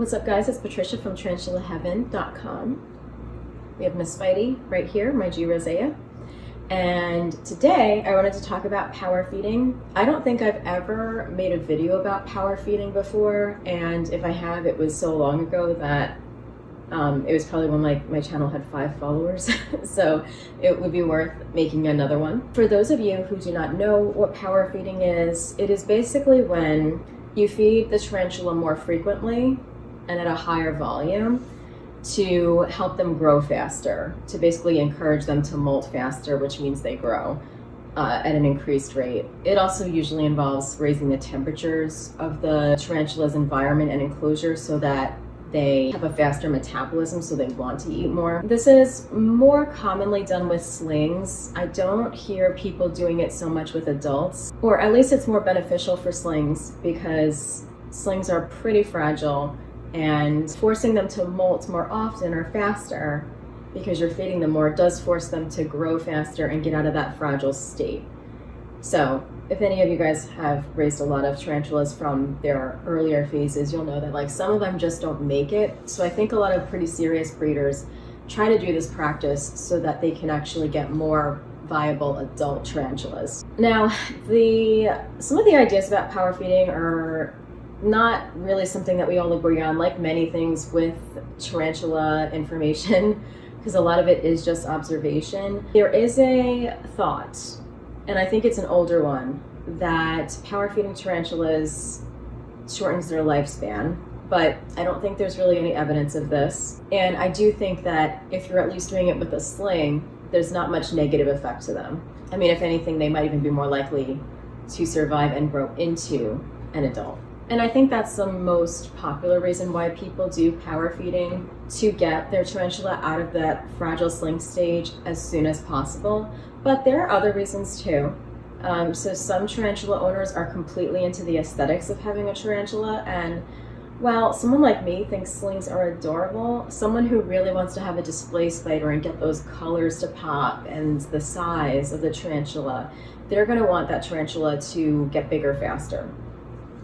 What's up, guys? It's Patricia from TarantulaHeaven.com. We have Miss Spidey right here, my G Rosea. And today I wanted to talk about power feeding. I don't think I've ever made a video about power feeding before, and if I have, it was so long ago that it was probably when my channel had 5 followers, so it would be worth making another one. For those of you who do not know what power feeding is, it is basically when you feed the tarantula more frequently and at a higher volume to help them grow faster, to basically encourage them to molt faster, which means they grow at an increased rate. It also usually involves raising the temperatures of the tarantula's environment and enclosure so that they have a faster metabolism, so they want to eat more. This is more commonly done with slings. I don't hear people doing it so much with adults, or at least it's more beneficial for slings because slings are pretty fragile, and forcing them to molt more often or faster because you're feeding them more does force them to grow faster and get out of that fragile state. So if any of you guys have raised a lot of tarantulas from their earlier phases, you'll know that some of them just don't make it. So I think a lot of pretty serious breeders try to do this practice so that they can actually get more viable adult tarantulas. Now, some of the ideas about power feeding are not really something that we all agree on, like many things with tarantula information, because a lot of it is just observation. There is a thought, and I think it's an older one, that power feeding tarantulas shortens their lifespan, but I don't think there's really any evidence of this. And I do think that if you're at least doing it with a sling, there's not much negative effect to them. I mean, if anything, they might even be more likely to survive and grow into an adult. And I think that's the most popular reason why people do power feeding, to get their tarantula out of that fragile sling stage as soon as possible. But there are other reasons too. So some tarantula owners are completely into the aesthetics of having a tarantula, and while someone like me thinks slings are adorable, someone who really wants to have a display spider and get those colors to pop and the size of the tarantula, they're going to want that tarantula to get bigger faster.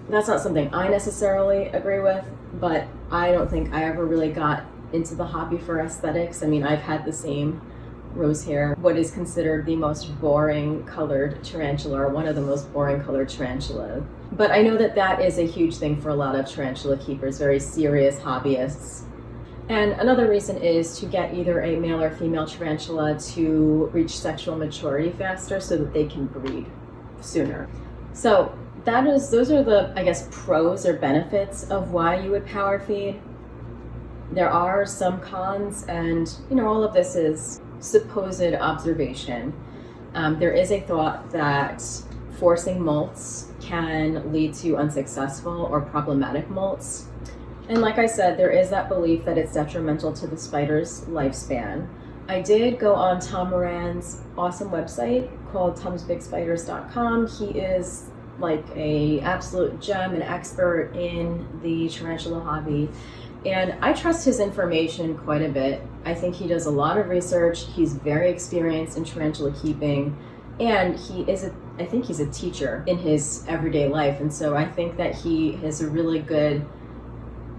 That's not something I necessarily agree with, but I don't think I ever really got into the hobby for aesthetics. I mean, I've had the same rose hair, what is considered the most boring colored tarantula, or one of the most boring colored tarantula. But I know that that is a huge thing for a lot of tarantula keepers, very serious hobbyists. And another reason is to get either a male or female tarantula to reach sexual maturity faster so that they can breed sooner. So those are the, I guess, pros or benefits of why you would power feed. There are some cons, and all of this is supposed observation. There is a thought that forcing molts can lead to unsuccessful or problematic molts. And like I said, there is that belief that it's detrimental to the spider's lifespan. I did go on Tom Moran's awesome website called tomsbigspiders.com. He is like a absolute gem, an expert in the tarantula hobby, and I trust his information quite a bit. I think he does a lot of research. He's very experienced in tarantula keeping, and I think he's a teacher in his everyday life, and so I think that he is a really good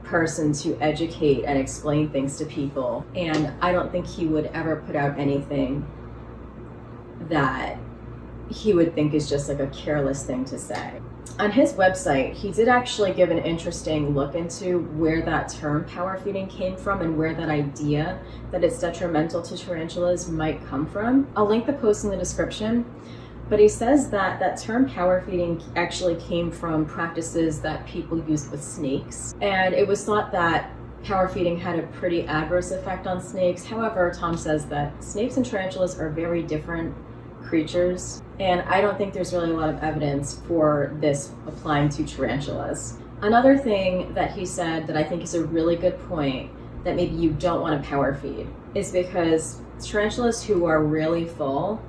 person to educate and explain things to people, and I don't think he would ever put out anything that he would think is just like a careless thing to say. On his website, he did actually give an interesting look into where that term power feeding came from and where that idea that it's detrimental to tarantulas might come from. I'll link the post in the description, but he says that that term power feeding actually came from practices that people used with snakes, and it was thought that power feeding had a pretty adverse effect on snakes. However, Tom says that snakes and tarantulas are very different creatures, and I don't think there's really a lot of evidence for this applying to tarantulas. Another thing that he said that I think is a really good point, that maybe you don't want to power feed, is because tarantulas who are really full,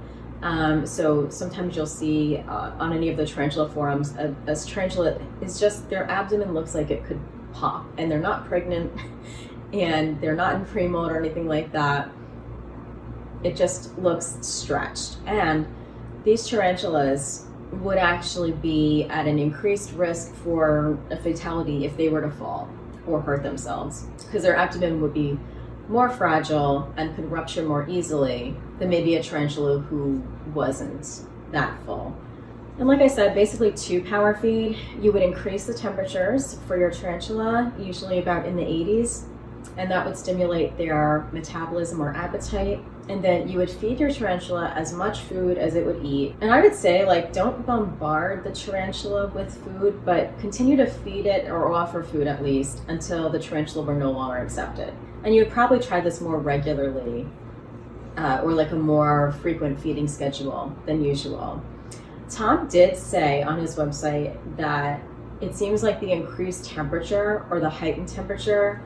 so sometimes you'll see on any of the tarantula forums, a tarantula is just, their abdomen looks like it could pop, and they're not pregnant and they're not in pre-molt or anything like that. It just looks stretched, and these tarantulas would actually be at an increased risk for a fatality if they were to fall. or hurt themselves, because their abdomen would be more fragile and could rupture more easily than maybe a tarantula who wasn't that full. And like I said, basically to power feed, you would increase the temperatures for your tarantula, usually about in the 80s, and that would stimulate their metabolism or appetite. And then you would feed your tarantula as much food as it would eat. And I would say, like, don't bombard the tarantula with food, but continue to feed it or offer food at least until the tarantula were no longer accepted. And you would probably try this more regularly or like a more frequent feeding schedule than usual. Tom did say on his website that it seems like the increased temperature or the heightened temperature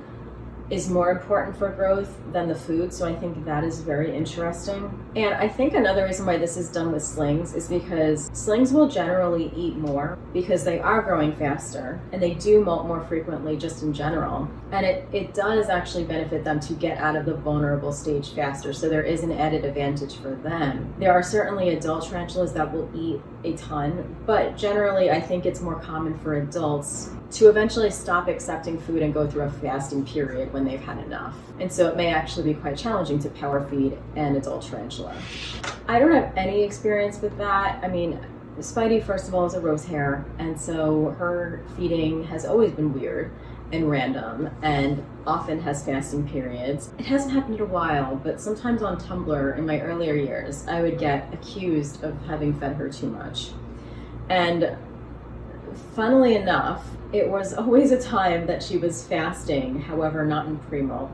is more important for growth than the food, so I think that is very interesting. And I think another reason why this is done with slings is because slings will generally eat more because they are growing faster and they do molt more frequently just in general. And it does actually benefit them to get out of the vulnerable stage faster, so there is an added advantage for them. There are certainly adult tarantulas that will eat a ton, but generally I think it's more common for adults to eventually stop accepting food and go through a fasting period when they've had enough. And so it may actually be quite challenging to power feed an adult tarantula. I don't have any experience with that. I mean, Spidey, first of all, is a rose hair, and so her feeding has always been weird and random and often has fasting periods. It hasn't happened in a while, but sometimes on Tumblr in my earlier years, I would get accused of having fed her too much. And funnily enough, it was always a time that she was fasting, however, not in pre-molt.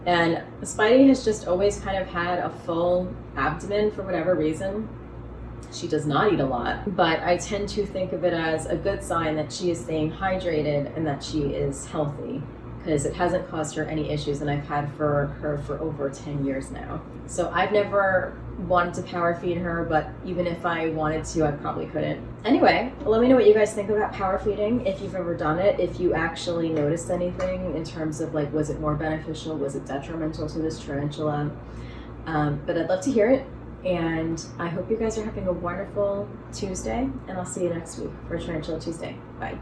And Spidey has just always kind of had a full abdomen for whatever reason. She does not eat a lot, but I tend to think of it as a good sign that she is staying hydrated and that she is healthy, because it hasn't caused her any issues, and I've had her for over 10 years now. So I've never wanted to power feed her, but even if I wanted to, I probably couldn't. Anyway, let me know what you guys think about power feeding, if you've ever done it, if you actually noticed anything in terms of, like, was it more beneficial, was it detrimental to this tarantula? But I'd love to hear it, and I hope you guys are having a wonderful Tuesday, and I'll see you next week for Tarantula Tuesday. Bye.